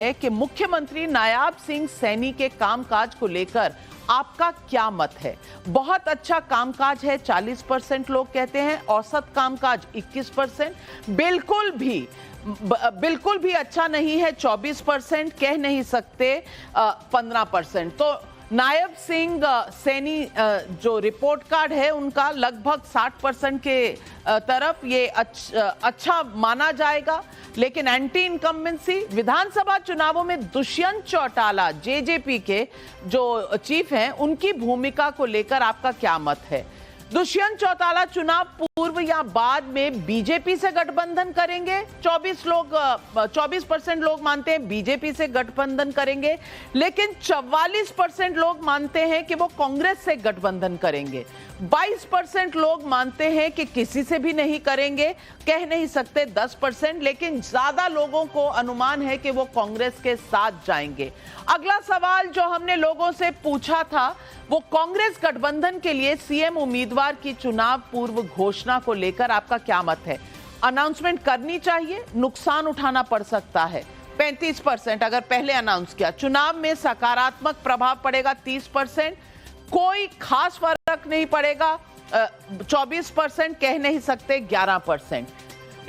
कि मुख्यमंत्री नायाब सिंह सैनी के कामकाज को लेकर आपका क्या मत है। बहुत अच्छा कामकाज है 40% लोग कहते हैं, औसत कामकाज 21%, बिल्कुल भी अच्छा नहीं है 24%, कह नहीं सकते 15%। तो नायब सिंह सैनी जो रिपोर्ट कार्ड है उनका लगभग 60% के तरफ ये अच्छा माना जाएगा। लेकिन एंटी इनकम्बेंसी विधानसभा चुनावों में दुष्यंत चौटाला जेजेपी के जो चीफ हैं उनकी भूमिका को लेकर आपका क्या मत है। दुष्यंत चौटाला चुनाव पूर्व या बाद में बीजेपी से गठबंधन करेंगे। 24% लोग मानते हैं बीजेपी से गठबंधन करेंगे, लेकिन 44% लोग मानते हैं कि वो कांग्रेस से गठबंधन करेंगे। 22% लोग मानते हैं कि किसी से भी नहीं करेंगे, कह नहीं सकते 10%, लेकिन ज्यादा लोगों को अनुमान है कि वो कांग्रेस के साथ जाएंगे। अगला सवाल जो हमने लोगों से पूछा था वो कांग्रेस गठबंधन के लिए सीएम उम्मीदवार की चुनाव पूर्व घोषणा को लेकर आपका क्या मत है। अनाउंसमेंट करनी चाहिए, नुकसान उठाना पड़ सकता है 35%। अगर पहले अनाउंस किया, चुनाव में सकारात्मक प्रभाव पड़ेगा 30%, कोई खास फर्क नहीं पड़ेगा 24%, कह नहीं सकते 11%।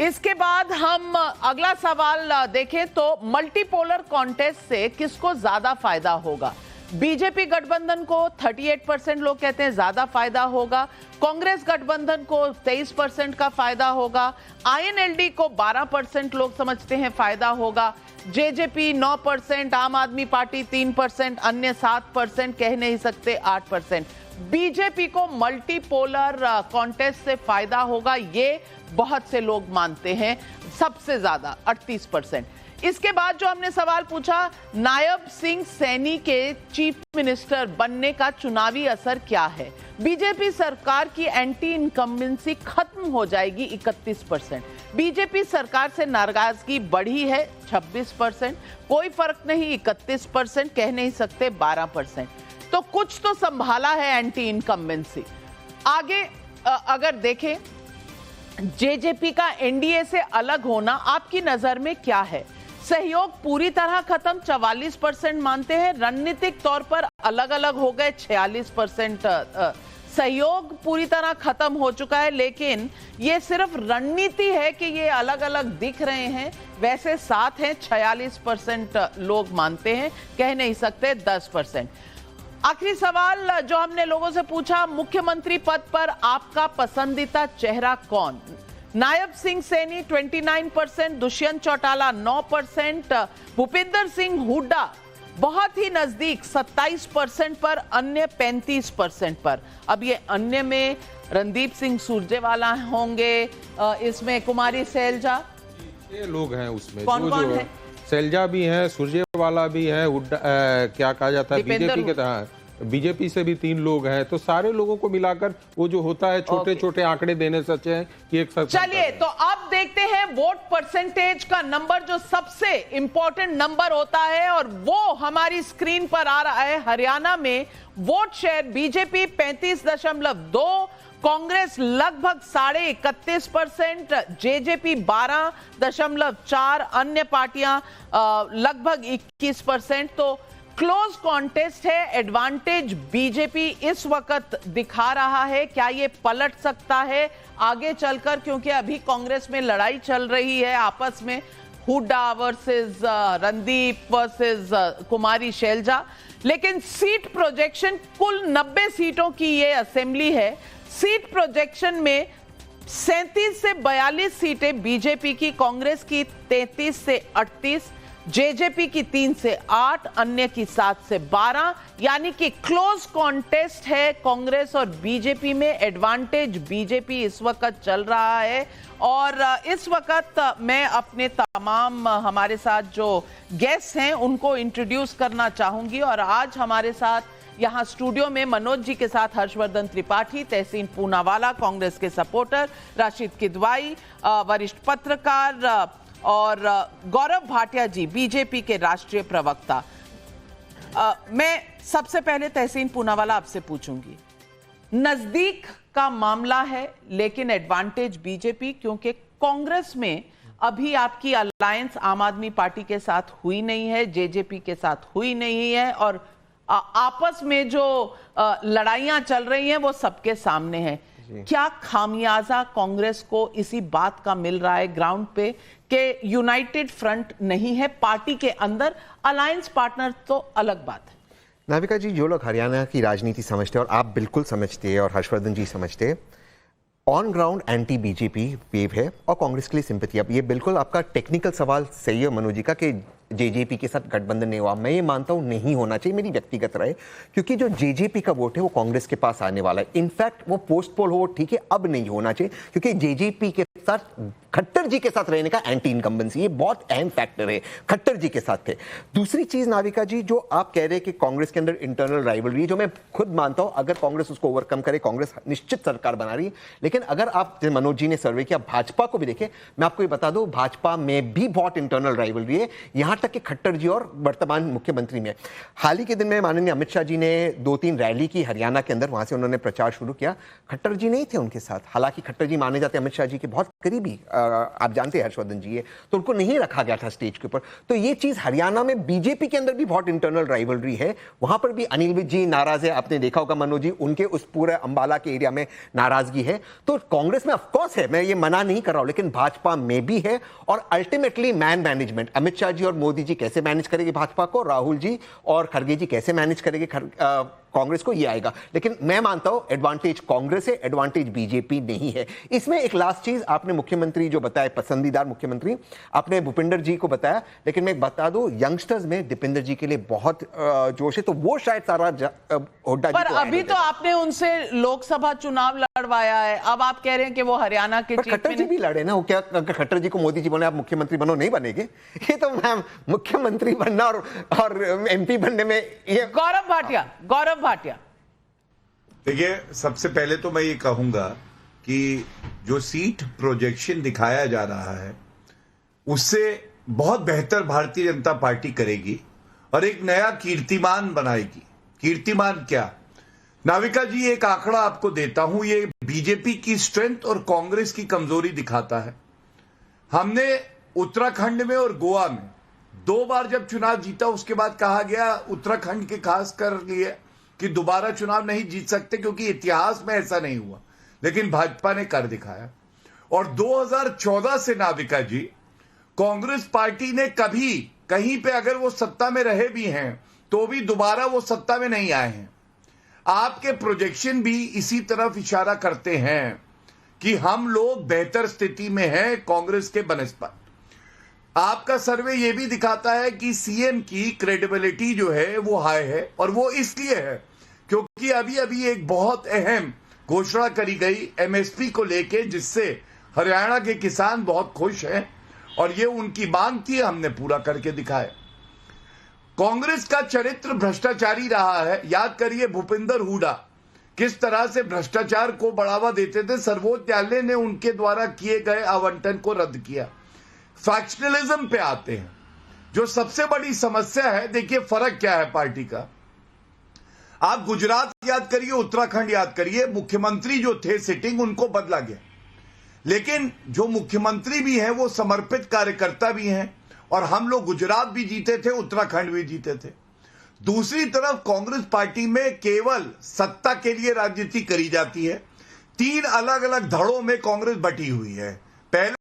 इसके बाद हम अगला सवाल देखें तो मल्टीपोलर कॉन्टेस्ट से किसको ज्यादा फायदा होगा। बीजेपी गठबंधन को 38% लोग कहते हैं ज्यादा फायदा होगा, कांग्रेस गठबंधन को 23% का फायदा होगा, आईएनएलडी को 12% लोग समझते हैं फायदा होगा, जेजेपी 9%, आम आदमी पार्टी 3%, अन्य 7%, कह नहीं सकते 8%। बीजेपी को मल्टीपोलर कॉन्टेस्ट से फायदा होगा, ये बहुत से लोग मानते हैं, सबसे ज्यादा 38%। इसके बाद जो हमने सवाल पूछा, नायब सिंह सैनी के चीफ मिनिस्टर बनने का चुनावी असर क्या है। बीजेपी सरकार की एंटी इनकम्बेंसी खत्म हो जाएगी 31%, बीजेपी सरकार से नाराजगी बढ़ी है 26%, कोई फर्क नहीं 31%, कह नहीं सकते 12%। तो कुछ तो संभाला है एंटी इनकम्बेंसी। आगे अगर देखें जेजेपी का एनडीए से अलग होना आपकी नजर में क्या है। सहयोग पूरी तरह खत्म 44% मानते हैं, रणनीतिक तौर पर अलग अलग हो गए 46%। सहयोग पूरी तरह खत्म हो चुका है, लेकिन ये सिर्फ रणनीति है कि ये अलग अलग दिख रहे हैं, वैसे साथ हैं 46% लोग मानते हैं, कह नहीं सकते 10%। आखिरी सवाल जो हमने लोगों से पूछा, मुख्यमंत्री पद पर आपका पसंदीदा चेहरा कौन। नायब सिंह सैनी 29%, दुष्यंत चौटाला 9%, भूपिंदर सिंह हुड्डा बहुत ही नजदीक 27% पर, अन्य 35% पर। अब ये अन्य में रणदीप सिंह सुरजेवाला होंगे, इसमें कुमारी सैलजा, ये लोग हैं उसमें कौन कौन है। सैलजा भी है, सुरजेवाला भी है, क्या कहा जाता है बीजेपी के तहत, बीजेपी से भी 3 लोग हैं। तो सारे लोगों को मिलाकर वो जो होता है छोटे छोटे आंकड़े देने सच है कि एक साथ। चलिए तो अब देखते हैं वोट परसेंटेज का नंबर, जो सबसे इंपॉर्टेंट नंबर होता है, और वो हमारी स्क्रीन पर आ रहा है। हरियाणा में वोट शेयर बीजेपी 35.2, कांग्रेस लगभग 31.5%, जेजेपी 12.4, अन्य पार्टियां लगभग 21%। तो क्लोज कॉन्टेस्ट है, एडवांटेज बीजेपी इस वक्त दिखा रहा है। क्या ये पलट सकता है आगे चलकर, क्योंकि अभी कांग्रेस में लड़ाई चल रही है आपस में, हुड्डा वर्सेस रणदीप वर्सेस कुमारी सैलजा। लेकिन सीट प्रोजेक्शन, कुल 90 सीटों की ये असेंबली है, सीट प्रोजेक्शन में 37 से 42 सीटें बीजेपी की, कांग्रेस की 33 से 38, जेजेपी की 3 से 8, अन्य की 7 से 12, यानी कि क्लोज कॉन्टेस्ट है कांग्रेस और बीजेपी में। एडवांटेज बीजेपी इस वक्त चल रहा है। और इस वक्त मैं अपने तमाम हमारे साथ जो गेस्ट हैं उनको इंट्रोड्यूस करना चाहूंगी। और आज हमारे साथ यहाँ स्टूडियो में मनोज जी के साथ हर्षवर्धन त्रिपाठी, तहसीन पूनावाला कांग्रेस के सपोर्टर, राशिद किदवाई वरिष्ठ पत्रकार, और गौरव भाटिया जी बीजेपी के राष्ट्रीय प्रवक्ता। मैं सबसे पहले तहसीन पूनावाला आपसे पूछूंगी, नजदीक का मामला है लेकिन एडवांटेज बीजेपी, क्योंकि कांग्रेस में अभी आपकी अलायंस आम आदमी पार्टी के साथ हुई नहीं है, जेजेपी के साथ हुई नहीं है, और आपस में जो लड़ाइयां चल रही हैं वो सबके सामने है। क्या खामियाजा कांग्रेस को इसी बात का मिल रहा है ग्राउंड पे कि यूनाइटेड फ्रंट नहीं है पार्टी के अंदर? अलायंस पार्टनर तो अलग बात है। नाविका जी, जो लोग हरियाणा की राजनीति समझते हैं और आप बिल्कुल समझते हैं और हर्षवर्धन जी समझते हैं, on ground anti BJP wave है और कांग्रेस के लिए सिंपैथी। अब ये बिल्कुल आपका टेक्निकल सवाल सही है मनोज जी का कि जेजेपी के साथ गठबंधन नहीं हुआ। मैं ये मानता हूं नहीं होना चाहिए, मेरी व्यक्तिगत राय, क्योंकि जो जेजेपी का वोट है वो कांग्रेस के पास आने वाला है। इनफैक्ट वो पोस्ट पोल हो ठीक है, अब नहीं होना चाहिए, क्योंकि जेजेपी के साथ खट्टर जी के साथ रहने का एंटी इनकम्बेंसी, ये बहुत अहम फैक्टर है। खट्टर जी के साथ थे। दूसरी चीज नाविका जी, जो आप कह रहे हैं कि कांग्रेस के अंदर इंटरनल राइवलरी, जो मैं खुद मानता हूं, अगर कांग्रेस उसको ओवरकम करे, कांग्रेस निश्चित सरकार बना रही है। लेकिन अगर आप मनोज जी ने सर्वे किया, भाजपा को भी देखें, मैं आपको ये बता दूं, भाजपा में भी बहुत इंटरनल राइवलरी है, यहां तक कि खट्टर जी और वर्तमान मुख्यमंत्री में। हाल ही के दिन में माननीय अमित शाह जी ने 2-3 रैली की हरियाणा के अंदर, वहां से उन्होंने प्रचार शुरू किया। खट्टर जी नहीं थे उनके साथ, हालांकि खट्टर जी माने जाते अमित शाह जी के बहुत करीबी, आप जानते हैं हर्षवर्धन जी है, तो उनको नहीं रखा गया था स्टेज के ऊपर। तो ये चीज हरियाणा में बीजेपी के अंदर भी बहुत इंटरनल राइवलरी है, वहां पर भी अनिल विज जी नाराज है, आपने देखा होगा मनोज जी, उनके उस पूरे अंबाला के एरिया में नाराजगी है। तो कांग्रेस में ऑफकोर्स है, मैं ये मना नहीं कर रहा हूं, लेकिन भाजपा में भी है। और ultimately man management, Amit Shah ji और मोदी जी कैसे मैनेज करेंगे भाजपा को, राहुल जी और खड़गे जी कैसे मैनेज करेंगे कांग्रेस को, ये आएगा। लेकिन मैं मानता हूं एडवांटेज कांग्रेस है, एडवांटेज बीजेपी नहीं है। इसमें एक लास्ट चीज, आपने मुख्यमंत्री जो बताया, पसंदीदार मुख्यमंत्री आपने भूपिंदर जी को बताया, लेकिन मैं बता दूं यंगस्टर्स में दीपेंद्र जी के लिए बहुत जोश है, तो वो शायद सारा हुड्डा पर अभी तो आपने उनसे लोकसभा चुनाव लड़वाया है, अब आप कह रहे हैं कि वो हरियाणा के खट्टर जी भी लड़े ना। वो क्या खट्टर जी को मोदी जी बोले आप मुख्यमंत्री बनो, नहीं बनेंगे? ये तो मैम मुख्यमंत्री बनना और एमपी बनने में ये। गौरव भाटिया, देखिए, सबसे पहले तो मैं ये कहूंगा कि जो सीट प्रोजेक्शन दिखाया जा रहा है उससे बहुत बेहतर भारतीय जनता पार्टी करेगी और एक नया कीर्तिमान बनाएगी। कीर्तिमान क्या? नाविका जी, एक आंकड़ा आपको देता हूं, ये बीजेपी की स्ट्रेंथ और कांग्रेस की कमजोरी दिखाता है। हमने उत्तराखंड में और गोवा में 2 बार जब चुनाव जीता, उसके बाद कहा गया उत्तराखंड के खास कर लिए कि दोबारा चुनाव नहीं जीत सकते क्योंकि इतिहास में ऐसा नहीं हुआ, लेकिन भाजपा ने कर दिखाया। और 2014 से नाविका जी, कांग्रेस पार्टी ने कभी कहीं पे अगर वो सत्ता में रहे भी हैं तो भी दोबारा वो सत्ता में नहीं आए हैं। आपके प्रोजेक्शन भी इसी तरफ इशारा करते हैं कि हम लोग बेहतर स्थिति में हैं कांग्रेस के बनस्पत। आपका सर्वे यह भी दिखाता है कि सीएम की क्रेडिबिलिटी जो है वो हाई है, और वो इसलिए है क्योंकि अभी अभी एक बहुत अहम घोषणा करी गई एमएसपी को लेके, जिससे हरियाणा के किसान बहुत खुश हैं और ये उनकी मांग थी, हमने पूरा करके दिखाया। कांग्रेस का चरित्र भ्रष्टाचारी रहा है। याद करिए भूपिंदर हुड्डा किस तरह से भ्रष्टाचार को बढ़ावा देते थे, सर्वोच्च न्यायालय ने उनके द्वारा किए गए आवंटन को रद्द किया। फैक्शनलिज्म पे आते हैं, जो सबसे बड़ी समस्या है। देखिए फर्क क्या है पार्टी का, आप गुजरात याद करिए, उत्तराखंड याद करिए, मुख्यमंत्री जो थे सिटिंग, उनको बदला गया, लेकिन जो मुख्यमंत्री भी हैं वो समर्पित कार्यकर्ता भी हैं, और हम लोग गुजरात भी जीते थे, उत्तराखंड भी जीते थे। दूसरी तरफ कांग्रेस पार्टी में केवल सत्ता के लिए राजनीति करी जाती है। 3 अलग अलग धड़ों में कांग्रेस बटी हुई है। पहले